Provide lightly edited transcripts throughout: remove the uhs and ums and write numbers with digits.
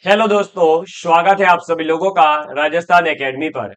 Hello दोस्तों, स्वागत है आप सभी लोगों का राजस्थान एकेडमी पर।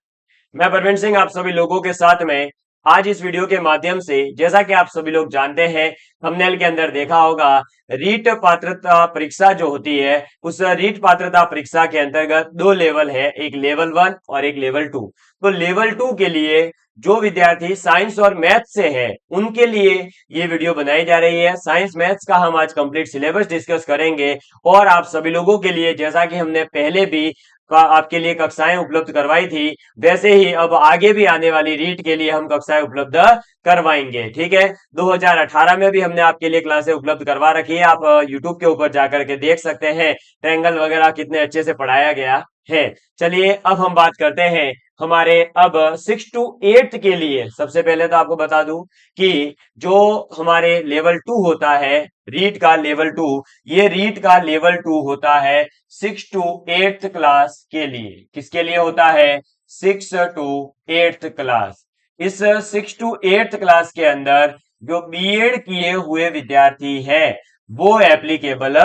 मैं परवीन सिंह आप सभी लोगों के साथ में आज इस वीडियो के माध्यम से, जैसा कि आप सभी लोग जानते हैं, थंबनेल के अंदर देखा होगा, रीट पात्रता परीक्षा जो होती है, उस रीट पात्रता परीक्षा के अंतर्गत दो लेवल है, एक लेवल 1 और एक लेवल 2। तो लेवल 2 के लिए जो विद्यार्थी साइंस और मैथ से हैं, उनके लिए ये वीडियो बनाई जा रही है। साइंस मैथ्स का हम आज कंप्लीट सिलेबस डिस्कस करेंगे और आप सभी लोगों के लिए, जैसा कि हमने पहले भी आपके लिए कक्षाएं उपलब्ध करवाई थी, वैसे ही अब आगे भी आने वाली रीट के लिए हम कक्षाएं उपलब्ध करवाएंगे। ठीक है, 2018 में भी हमने आपके लिए क्लासें उपलब्ध करवा रखी है। आप यूट्यूब के ऊपर जाकर के देख सकते हैं ट्रायंगल वगैरह कितने अच्छे से पढ़ाया गया है। चलिए अब हम बात करते हैं हमारे अब 6 to 8 के लिए। सबसे पहले तो आपको बता दूं कि जो हमारे लेवल 2 होता है, रीट का लेवल 2, ये रीट का लेवल 2 होता है 6 to 8th क्लास के लिए। किसके लिए होता है? 6 to 8th क्लास। इस 6 to 8th क्लास के अंदर जो बीएड किए हुए विद्यार्थी है वो एप्लीकेबल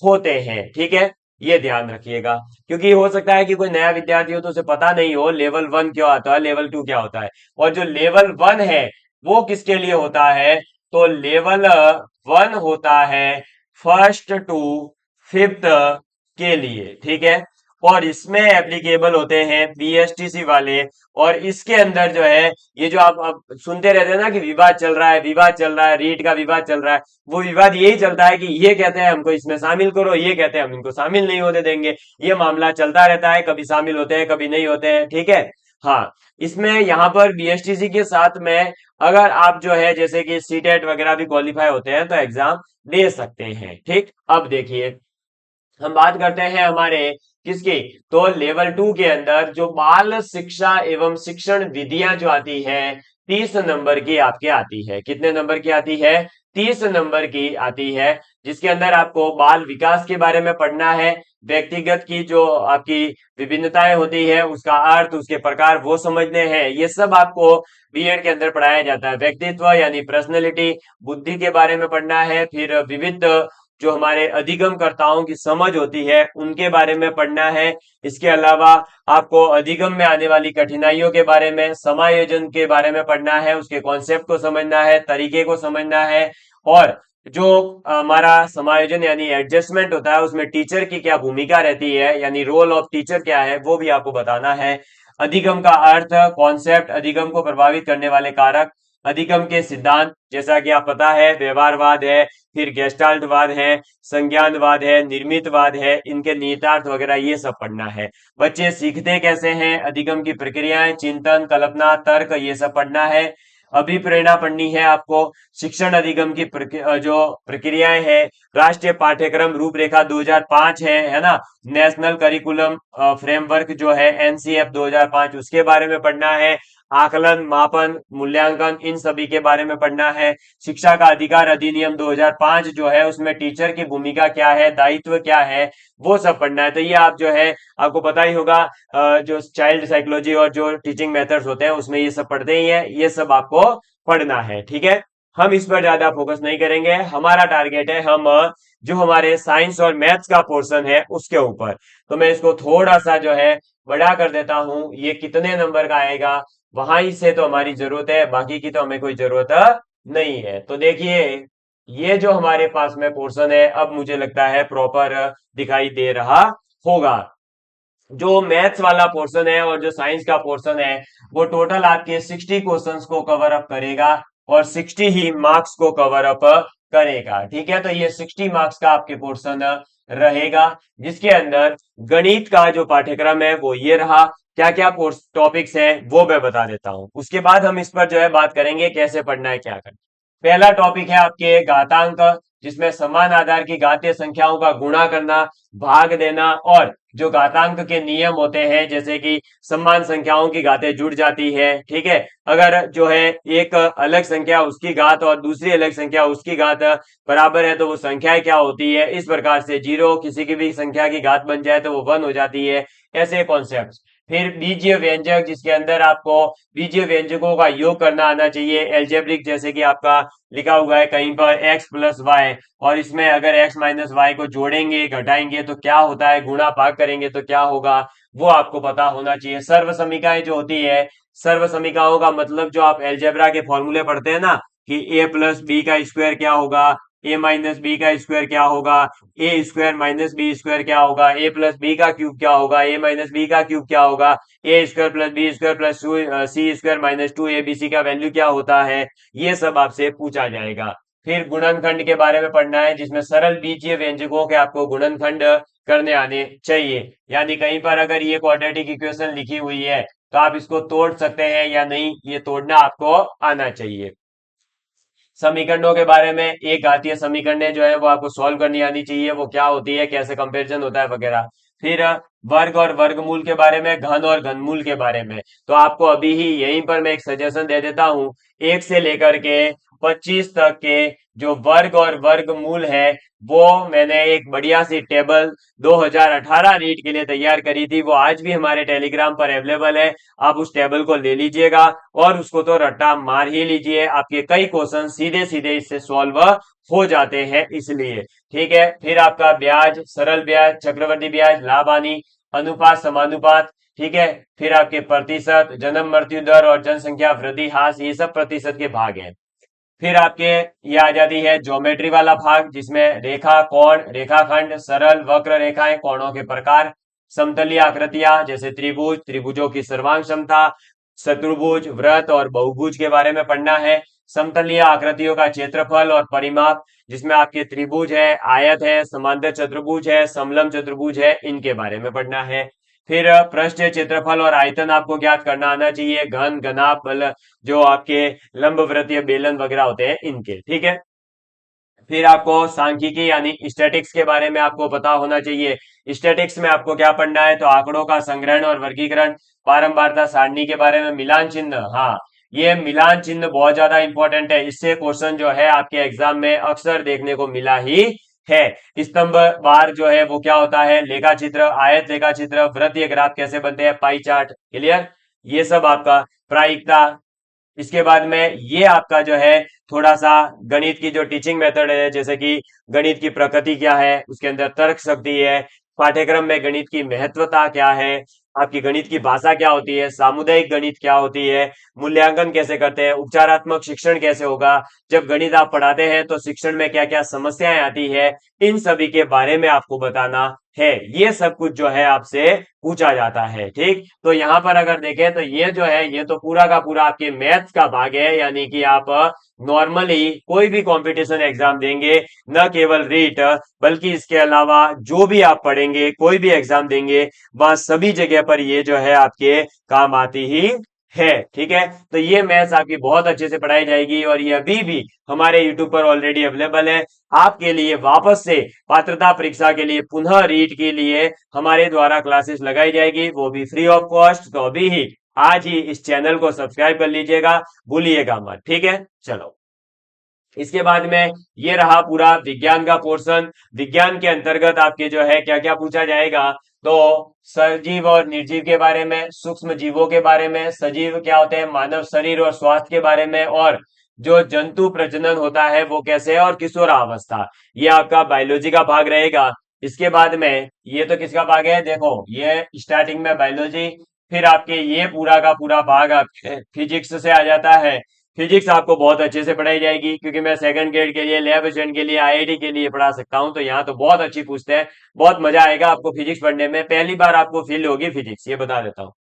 होते हैं। ठीक है, ये ध्यान रखिएगा, क्योंकि हो सकता है कि कोई नया विद्यार्थी हो तो उसे पता नहीं हो लेवल 1 क्या होता है, लेवल 2 क्या होता है। और जो लेवल 1 है वो किसके लिए होता है? तो लेवल 1 होता है फर्स्ट टू फिफ्थ के लिए। ठीक है, और इसमें एप्लीकेबल होते हैं बीएसटीसी वाले। और इसके अंदर जो है, ये जो आप सुनते रहते हैं ना कि विवाद चल रहा है, विवाद चल रहा है, रीट का विवाद चल रहा है, वो विवाद यही चलता है कि ये कहते हैं हमको इसमें शामिल करो, ये कहते हैं हम इनको शामिल नहीं होने देंगे। ये मामला चलता रहता है, कभी शामिल होते हैं कभी नहीं होते हैं। ठीक है, हाँ, इसमें यहाँ पर बीएसटीसी के साथ में अगर आप जो है जैसे कि सीटेट वगैरह भी क्वालिफाई होते हैं तो एग्जाम दे सकते हैं। ठीक, अब देखिए हम बात करते हैं हमारे किसकी, तो लेवल 2 के अंदर जो बाल शिक्षा एवं शिक्षण विधियां जो आती है 30 नंबर की आपके आती है। कितने नंबर की आती है? 30 नंबर की आती है, जिसके अंदर आपको बाल विकास के बारे में पढ़ना है, व्यक्तिगत की जो आपकी विभिन्नताएं होती है उसका अर्थ, उसके प्रकार वो समझने हैं। ये सब आपको बीएड के अंदर पढ़ाया जाता है। व्यक्तित्व यानी पर्सनैलिटी, बुद्धि के बारे में पढ़ना है, फिर विविध जो हमारे अधिगमकर्ताओं की समझ होती है उनके बारे में पढ़ना है। इसके अलावा आपको अधिगम में आने वाली कठिनाइयों के बारे में, समायोजन के बारे में पढ़ना है, उसके कॉन्सेप्ट को समझना है, तरीके को समझना है। और जो हमारा समायोजन यानी एडजस्टमेंट होता है उसमें टीचर की क्या भूमिका रहती है, यानी रोल ऑफ टीचर क्या है, वो भी आपको बताना है। अधिगम का अर्थ, कॉन्सेप्ट, अधिगम को प्रभावित करने वाले कारक, अधिगम के सिद्धांत, जैसा कि आप पता है व्यवहारवाद है, फिर गेस्टाल्टवाद है, संज्ञानवाद है, निर्मितवाद है, इनके निहितार्थ वगैरह ये सब पढ़ना है। बच्चे सीखते कैसे हैं, अधिगम की प्रक्रियाएं, चिंतन, कल्पना, तर्क, ये सब पढ़ना है। अभिप्रेरणा पढ़नी है आपको। शिक्षण अधिगम की जो प्रक्रियाएं हैं, राष्ट्रीय पाठ्यक्रम रूपरेखा 2005 है ना, नेशनल करिकुलम फ्रेमवर्क जो है एनसीएफ 2005, उसके बारे में पढ़ना है। आकलन, मापन, मूल्यांकन, इन सभी के बारे में पढ़ना है। शिक्षा का अधिकार अधिनियम 2005 जो है उसमें टीचर की भूमिका क्या है, दायित्व क्या है, वो सब पढ़ना है। तो ये आप जो है आपको पता ही होगा, जो चाइल्ड साइकोलॉजी और जो टीचिंग मेथड्स होते हैं उसमें ये सब पढ़ते ही है, ये सब आपको पढ़ना है। ठीक है, हम इस पर ज्यादा फोकस नहीं करेंगे। हमारा टारगेट है हम जो हमारे साइंस और मैथ्स का पोर्शन है उसके ऊपर। तो मैं इसको थोड़ा सा जो है बड़ा कर देता हूं। ये कितने नंबर का आएगा, वहां से तो हमारी जरूरत है, बाकी की तो हमें कोई जरूरत नहीं है। तो देखिए, ये जो हमारे पास में पोर्शन है अब मुझे लगता है प्रॉपर दिखाई दे रहा होगा। जो मैथ्स वाला पोर्शन है और जो साइंस का पोर्शन है वो टोटल आपके 60 क्वेश्चंस को कवर अप करेगा और 60 ही मार्क्स को कवर अप करेगा। ठीक है, तो ये 60 मार्क्स का आपके पोर्शन रहेगा, जिसके अंदर गणित का जो पाठ्यक्रम है वो ये रहा। क्या क्या टॉपिक्स हैं वो मैं बता देता हूं, उसके बाद हम इस पर जो है बात करेंगे कैसे पढ़ना है, क्या करना है। पहला टॉपिक है आपके घातांक, जिसमें समान आधार की घातीय संख्याओं का गुणा करना, भाग देना, और जो घातांक के नियम होते हैं जैसे कि समान संख्याओं की घातें जुड़ जाती है। ठीक है, अगर जो है एक अलग संख्या उसकी घात और दूसरी अलग संख्या उसकी घात बराबर है तो वो संख्याएं क्या होती है, इस प्रकार से जीरो किसी की भी संख्या की घात बन जाए तो वो 1 हो जाती है, ऐसे कॉन्सेप्ट। फिर बीजीय व्यंजक, जिसके अंदर आपको बीजीय व्यंजकों का योग करना आना चाहिए। एल्जेब्रिक, जैसे कि आपका लिखा हुआ है कहीं पर x प्लस वाई, और इसमें अगर x माइनस वाई को जोड़ेंगे घटाएंगे तो क्या होता है, गुणा भाग करेंगे तो क्या होगा, वो आपको पता होना चाहिए। सर्व समीकाएं जो होती है, सर्व समीकाओं का मतलब जो आप एल्जेब्रा के फॉर्मूले पढ़ते हैं ना, कि ए प्लस बी का स्क्वायर क्या होगा, ए माइनस बी का स्क्वायर क्या होगा, a square minus b square क्या होगा, ए प्लस बी का क्यूब क्या होगा, ए माइनस बी का क्यूब क्या होगा, a square plus b square plus c square minus two a b c का वैल्यू क्या होता है, ये सब आपसे पूछा जाएगा। फिर गुणनखंड के बारे में पढ़ना है, जिसमें सरल बीजीय व्यंजकों के आपको गुणनखंड करने आने चाहिए। यानी कहीं पर अगर ये क्वाड्रेटिक इक्वेशन लिखी हुई है तो आप इसको तोड़ सकते हैं या नहीं, ये तोड़ना आपको आना चाहिए। समीकरणों के बारे में, एक घातीय समीकरण जो है वो आपको सॉल्व करनी आनी चाहिए, वो क्या होती है, कैसे कंपैरिजन होता है वगैरह। फिर वर्ग और वर्गमूल के बारे में, घन और घनमूल के बारे में। तो आपको अभी ही यहीं पर मैं एक सजेशन दे देता हूं, 1 से लेकर के 25 तक के जो वर्ग और वर्गमूल है, वो मैंने एक बढ़िया सी टेबल 2018 रीट के लिए तैयार करी थी, वो आज भी हमारे टेलीग्राम पर अवेलेबल है। आप उस टेबल को ले लीजिएगा और उसको तो रट्टा मार ही लीजिए, आपके कई क्वेश्चन सीधे सीधे इससे सॉल्व हो जाते हैं इसलिए। ठीक है, फिर आपका ब्याज, सरल ब्याज, चक्रवर्ती ब्याज, लाभ हानि, अनुपात, समानुपात। ठीक है, फिर आपके प्रतिशत, जन्म मृत्यु दर और जनसंख्या वृद्धि ह्रास, ये सब प्रतिशत के भाग हैं। फिर आपके ये आ जाती है ज्योमेट्री वाला भाग, जिसमें रेखा, कोण, रेखाखंड, सरल, वक्र रेखाएं, कोणों के प्रकार, समतलीय आकृतियां जैसे त्रिभुज, त्रिभुजों की सर्वांग क्षमता, चतुर्भुज, वृत्त और बहुभुज के बारे में पढ़ना है। समतलीय आकृतियों का क्षेत्रफल और परिमाप, जिसमें आपके त्रिभुज है, आयत है, समांतर चतुर्भुज है, समलंब चतुर्भुज है, इनके बारे में पढ़ना है। फिर पृष्ठ क्षेत्रफल और आयतन आपको ज्ञात करना आना चाहिए, घन, घनाभ, बल, जो आपके लंब वृत्तीय बेलन वगैरह होते हैं इनके। ठीक है, फिर आपको सांख्यिकी यानी स्टैटिक्स के बारे में आपको पता होना चाहिए। स्टैटिक्स में आपको क्या पढ़ना है, तो आंकड़ों का संग्रहण और वर्गीकरण, बारंबारता सारणी के बारे में, मिलान चिन्ह। हाँ, ये मिलान चिन्ह बहुत ज्यादा इंपॉर्टेंट है, इससे क्वेश्चन जो है आपके एग्जाम में अक्सर देखने को मिला ही है। स्तंभ बार जो है वो क्या होता है, लेखा चित्र, आयत लेखा चित्र, वृत्तीय ग्राफ कैसे बनते हैं, पाई चार्ट। क्लियर, ये सब आपका प्रायिकता। इसके बाद में ये आपका जो है थोड़ा सा गणित की जो टीचिंग मेथड है, जैसे कि गणित की प्रकृति क्या है, उसके अंदर तर्क शक्ति है, पाठ्यक्रम में गणित की महत्वता क्या है, आपकी गणित की भाषा क्या होती है, सामुदायिक गणित क्या होती है, मूल्यांकन कैसे करते हैं, उपचारात्मक शिक्षण कैसे होगा, जब गणित आप पढ़ाते हैं तो शिक्षण में क्या क्या समस्याएं आती है, इन सभी के बारे में आपको बताना है। ये सब कुछ जो है आपसे पूछा जाता है। ठीक, तो यहाँ पर अगर देखें तो ये जो है ये तो पूरा का पूरा आपके मैथ्स का भाग है, यानी कि आप नॉर्मली कोई भी कंपटीशन एग्जाम देंगे, न केवल रीट बल्कि इसके अलावा जो भी आप पढ़ेंगे, कोई भी एग्जाम देंगे, वह सभी जगह पर ये जो है आपके काम आती ही है। ठीक है, तो ये मैथ्स आपकी बहुत अच्छे से पढ़ाई जाएगी और ये अभी भी हमारे यूट्यूब पर ऑलरेडी अवेलेबल है। आपके लिए वापस से पात्रता परीक्षा के लिए पुनः रीट के लिए हमारे द्वारा क्लासेस लगाई जाएगी, वो भी फ्री ऑफ कॉस्ट। तो अभी ही आज ही इस चैनल को सब्सक्राइब कर लीजिएगा, भूलिएगा मत। ठीक है, चलो। इसके बाद में ये रहा पूरा विज्ञान का पोर्शन। विज्ञान के अंतर्गत आपके जो है क्या क्या पूछा जाएगा, तो सजीव और निर्जीव के बारे में, सूक्ष्म जीवों के बारे में, सजीव क्या होते हैं, मानव शरीर और स्वास्थ्य के बारे में, और जो जंतु प्रजनन होता है वो कैसे है, और किशोरावस्था, ये आपका बायोलॉजी का भाग रहेगा। इसके बाद में ये तो किसका भाग है, देखो ये स्टार्टिंग में बायोलॉजी, फिर आपके ये पूरा का पूरा भाग आपके फिजिक्स से आ जाता है। फिजिक्स आपको बहुत अच्छे से पढ़ाई जाएगी, क्योंकि मैं सेकंड ग्रेड के लिए, लैब असिस्टेंट के लिए, आईआईटी के लिए पढ़ा सकता हूं, तो यहाँ तो बहुत अच्छी पूछते हैं। बहुत मजा आएगा आपको फिजिक्स पढ़ने में, पहली बार आपको फील होगी फिजिक्स, ये बता देता हूँ।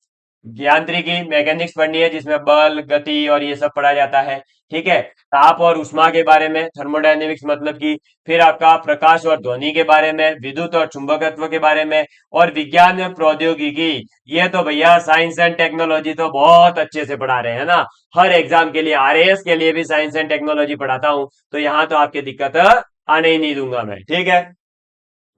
यांत्रिकी, मैकेनिक्स पढ़नी है, जिसमें बल, गति और ये सब पढ़ा जाता है। ठीक है, ताप और उष्मा के बारे में, थर्मोडायनेमिक्स मतलब की, फिर आपका प्रकाश और ध्वनि के बारे में, विद्युत और चुंबकत्व के बारे में, और विज्ञान में प्रौद्योगिकी। ये तो भैया साइंस एंड टेक्नोलॉजी तो बहुत अच्छे से पढ़ा रहे हैं ना, हर एग्जाम के लिए, आरएएस के लिए भी साइंस एंड टेक्नोलॉजी पढ़ाता हूं, तो यहाँ तो आपकी दिक्कत आने ही नहीं दूंगा मैं। ठीक है,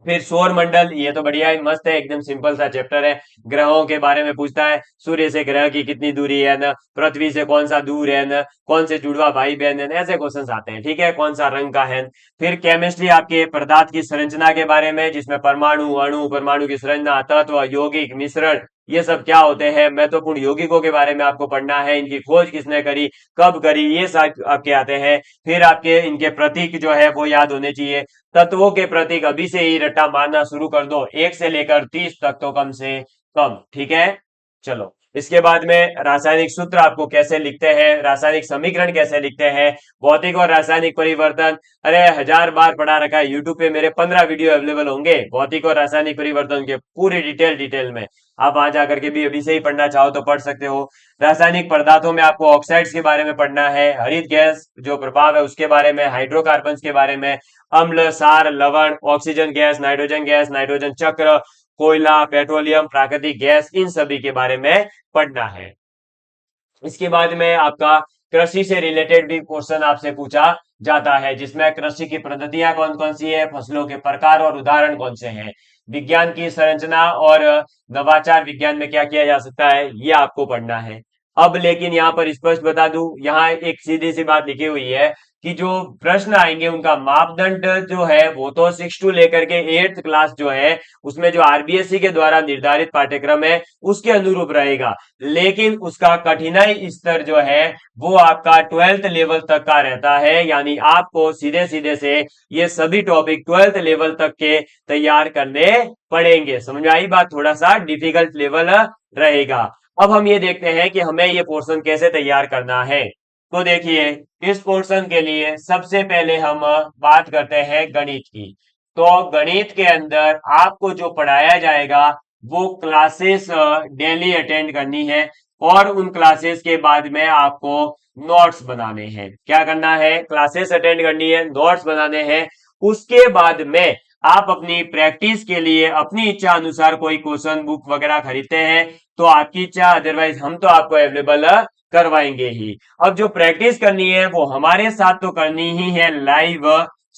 फिर सौर मंडल, ये तो बढ़िया है, मस्त है, एकदम सिंपल सा चैप्टर है। ग्रहों के बारे में पूछता है, सूर्य से ग्रह की कितनी दूरी है न, पृथ्वी से कौन सा दूर है न, कौन से जुड़वा भाई बहन है, ऐसे क्वेश्चंस आते हैं। ठीक है, कौन सा रंग का है। फिर केमिस्ट्री आपके पदार्थ की संरचना के बारे में, जिसमें परमाणु, अणु, परमाणु की संरचना, तत्व, यौगिक, मिश्रण, ये सब क्या होते हैं, महत्वपूर्ण यौगिकों के बारे में आपको पढ़ना है, इनकी खोज किसने करी, कब करी, ये सब आपके आते हैं। फिर आपके इनके प्रतीक जो है वो याद होने चाहिए। तत्वों के प्रतीक अभी से ही रट्टा मारना शुरू कर दो, 1 से लेकर 30 तक तो कम से कम, ठीक है। चलो, इसके बाद में रासायनिक सूत्र आपको कैसे लिखते हैं, रासायनिक समीकरण कैसे लिखते हैं, भौतिक और रासायनिक परिवर्तन, अरे 1000 बार पढ़ा रखा है, यूट्यूब पे मेरे 15 वीडियो अवेलेबल होंगे भौतिक और रासायनिक परिवर्तन के पूरी डिटेल में। आप वहां जाकर के भी अभी से ही पढ़ना चाहो तो पढ़ सकते हो। रासायनिक पदार्थों में आपको ऑक्साइड्स के बारे में पढ़ना है, हरित गैस जो प्रभाव है उसके बारे में, हाइड्रोकार्बन के बारे में, अम्ल, सार, लवण, ऑक्सीजन गैस, नाइट्रोजन चक्र, कोयला, पेट्रोलियम, प्राकृतिक गैस, इन सभी के बारे में पढ़ना है। इसके बाद में आपका कृषि से रिलेटेड भी क्वेश्चन आपसे पूछा जाता है, जिसमें कृषि की पद्धतियां कौन कौन सी है, फसलों के प्रकार और उदाहरण कौन से हैं, विज्ञान की संरचना और नवाचार विज्ञान में क्या किया जा सकता है, ये आपको पढ़ना है। अब लेकिन यहाँ पर स्पष्ट बता दूं, यहाँ एक सीधी सी बात लिखी हुई है कि जो प्रश्न आएंगे उनका मापदंड जो है वो तो 6 टू लेकर के 8th क्लास जो है उसमें जो आरबीएससी के द्वारा निर्धारित पाठ्यक्रम है उसके अनुरूप रहेगा, लेकिन उसका कठिनाई स्तर जो है वो आपका 12th लेवल तक का रहता है। यानी आपको सीधे सीधे से ये सभी टॉपिक 12th लेवल तक के तैयार करने पड़ेंगे। समझ में आई बात, थोड़ा सा डिफिकल्ट लेवल रहेगा। अब हम ये देखते हैं कि हमें ये पोर्शन कैसे तैयार करना है। तो देखिए, इस पोर्शन के लिए सबसे पहले हम बात करते हैं गणित की। तो गणित के अंदर आपको जो पढ़ाया जाएगा वो क्लासेस डेली अटेंड करनी है, और उन क्लासेस के बाद में आपको नोट्स बनाने हैं। क्या करना है, क्लासेस अटेंड करनी है, नोट्स बनाने हैं। उसके बाद में आप अपनी प्रैक्टिस के लिए अपनी इच्छा अनुसार कोई क्वेश्चन बुक वगैरह खरीदते हैं तो आपकी इच्छा, अदरवाइज हम तो आपको अवेलेबल करवाएंगे ही। अब जो प्रैक्टिस करनी है वो हमारे साथ तो करनी ही है लाइव,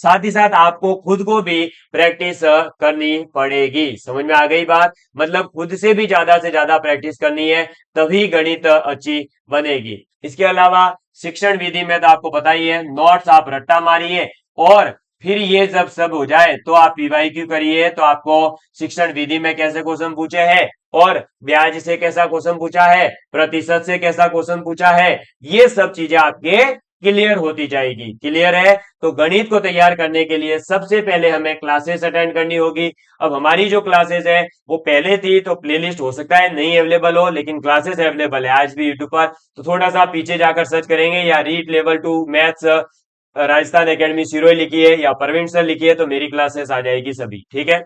साथ ही साथ आपको खुद को भी प्रैक्टिस करनी पड़ेगी। समझ में आ गई बात, मतलब खुद से भी ज्यादा से ज्यादा प्रैक्टिस करनी है, तभी गणित अच्छी बनेगी। इसके अलावा शिक्षण विधि में तो आपको पता ही है, नोट्स आप रट्टा मारिए, और फिर ये जब सब हो जाए तो आप पीवाईक्यू करिए। तो आपको शिक्षण विधि में कैसे क्वेश्चन पूछे हैं, और ब्याज से कैसा क्वेश्चन पूछा है, प्रतिशत से कैसा क्वेश्चन पूछा है, ये सब चीजें आपके क्लियर होती जाएगी। क्लियर है, तो गणित को तैयार करने के लिए सबसे पहले हमें क्लासेस अटेंड करनी होगी। अब हमारी जो क्लासेस है वो पहले थी तो प्लेलिस्ट हो सकता है नहीं अवेलेबल हो, लेकिन क्लासेस अवेलेबल है आज भी यूट्यूब पर। तो थोड़ा सा पीछे जाकर सर्च करेंगे, या REET level 2 maths Rajasthan academy Sirohi लिखिए, या प्रवीण सर लिखिए, तो मेरी क्लासेस आ जाएगी सभी, ठीक है।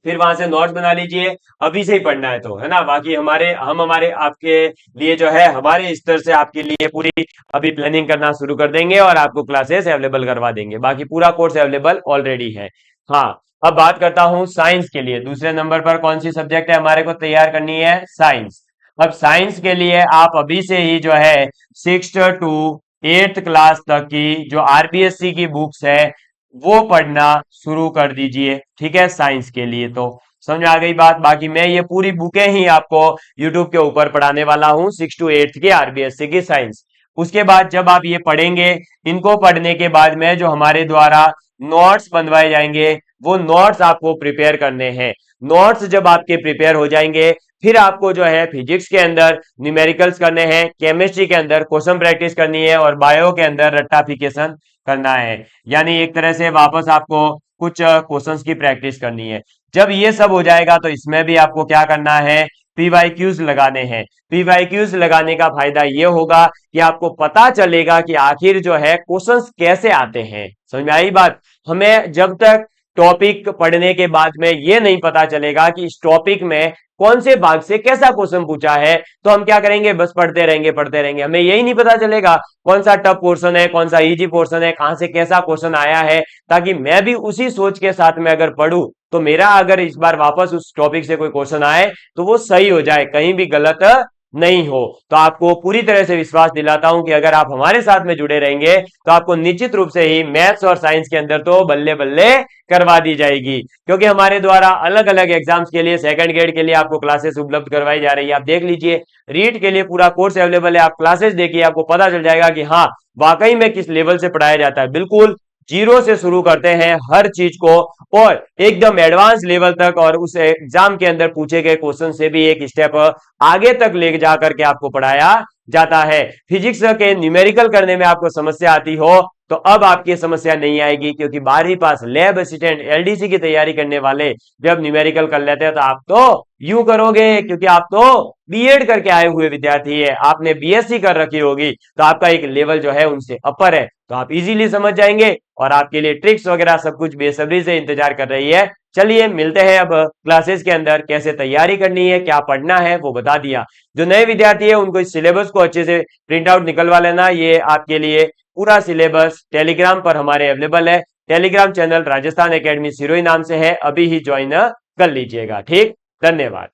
फिर वहां से नोट्स बना लीजिए, अभी से ही पढ़ना है तो, है ना। बाकी हमारे आपके लिए जो है, हमारे स्तर से आपके लिए पूरी अभी प्लानिंग करना शुरू कर देंगे और आपको क्लासेस अवेलेबल करवा देंगे। बाकी पूरा कोर्स अवेलेबल ऑलरेडी है। हाँ, अब बात करता हूं साइंस के लिए। दूसरे नंबर पर कौन सी सब्जेक्ट है हमारे को तैयार करनी है, साइंस। अब साइंस के लिए आप अभी से ही जो है 6th टू 8th क्लास तक की जो आरबीएससी की बुक्स है वो पढ़ना शुरू कर दीजिए, ठीक है। साइंस के लिए तो समझ में आ गई बात। बाकी मैं ये पूरी बुकें ही आपको यूट्यूब के ऊपर पढ़ाने वाला हूं, 6 टू 8th की आरबीएससी की साइंस। उसके बाद जब आप ये पढ़ेंगे, इनको पढ़ने के बाद में जो हमारे द्वारा नोट्स बनवाए जाएंगे वो नोट्स आपको प्रिपेयर करने हैं। नोट्स जब आपके प्रिपेयर हो जाएंगे, फिर आपको जो है फिजिक्स के अंदर न्यूमेरिकल्स करने हैं, केमिस्ट्री के अंदर क्वेश्चन प्रैक्टिस करनी है, और बायो के अंदर रट्टाफिकेशन करना है। यानी एक तरह से वापस आपको कुछ क्वेश्चंस की प्रैक्टिस करनी है। जब ये सब हो जाएगा तो इसमें भी आपको क्या करना है, पीवाईक्यूज लगाने हैं। पीवाईक्यूज लगाने का फायदा ये होगा कि आपको पता चलेगा कि आखिर जो है क्वेश्चंस कैसे आते हैं। समझ में आई बात। हमें जब तक टॉपिक पढ़ने के बाद में ये नहीं पता चलेगा कि इस टॉपिक में कौन से भाग से कैसा क्वेश्चन पूछा है, तो हम क्या करेंगे, बस पढ़ते रहेंगे। हमें यही नहीं पता चलेगा कौन सा टफ पोर्शन है, कौन सा इजी पोर्शन है, कहां से कैसा क्वेश्चन आया है, ताकि मैं भी उसी सोच के साथ में अगर पढ़ूं तो मेरा अगर इस बार वापस उस टॉपिक से कोई क्वेश्चन आए तो वो सही हो जाए, कहीं भी गलत नहीं हो। तो आपको पूरी तरह से विश्वास दिलाता हूं कि अगर आप हमारे साथ में जुड़े रहेंगे तो आपको निश्चित रूप से ही मैथ्स और साइंस के अंदर तो बल्ले बल्ले करवा दी जाएगी, क्योंकि हमारे द्वारा अलग अलग एग्जाम्स के लिए, सेकंड ग्रेड के लिए आपको क्लासेस उपलब्ध करवाई जा रही है। आप देख लीजिए, रीट के लिए पूरा कोर्स अवेलेबल है, आप क्लासेस देखिए, आपको पता चल जाएगा कि हाँ वाकई में किस लेवल से पढ़ाया जाता है। बिल्कुल जीरो से शुरू करते हैं हर चीज को, और एकदम एडवांस लेवल तक, और उस एग्जाम के अंदर पूछे गए क्वेश्चन से भी एक स्टेप आगे तक ले जाकर के आपको पढ़ाया जाता है। फिजिक्स के न्यूमेरिकल करने में आपको समस्या आती हो तो अब आपकी समस्या नहीं आएगी, क्योंकि 12वीं पास लैब असिस्टेंट एलडीसी की तैयारी करने वाले जब न्यूमेरिकल कर लेते हैं तो आप तो यूं करोगे, क्योंकि आप तो बीएड करके आए हुए विद्यार्थी है, आपने बीएससी कर रखी होगी, तो आपका एक लेवल जो है उनसे अपर है, तो आप इजीली समझ जाएंगे, और आपके लिए ट्रिक्स वगैरह सब कुछ बेसब्री से इंतजार कर रही है। चलिए मिलते हैं अब क्लासेस के अंदर, कैसे तैयारी करनी है, क्या पढ़ना है वो बता दिया। जो नए विद्यार्थी है उनको इस सिलेबस को अच्छे से प्रिंट आउट निकलवा लेना, ये आपके लिए पूरा सिलेबस टेलीग्राम पर हमारे अवेलेबल है। Telegram channel Rajasthan academy Sirohi नाम से है, अभी ही ज्वाइन कर लीजिएगा। ठीक, धन्यवाद।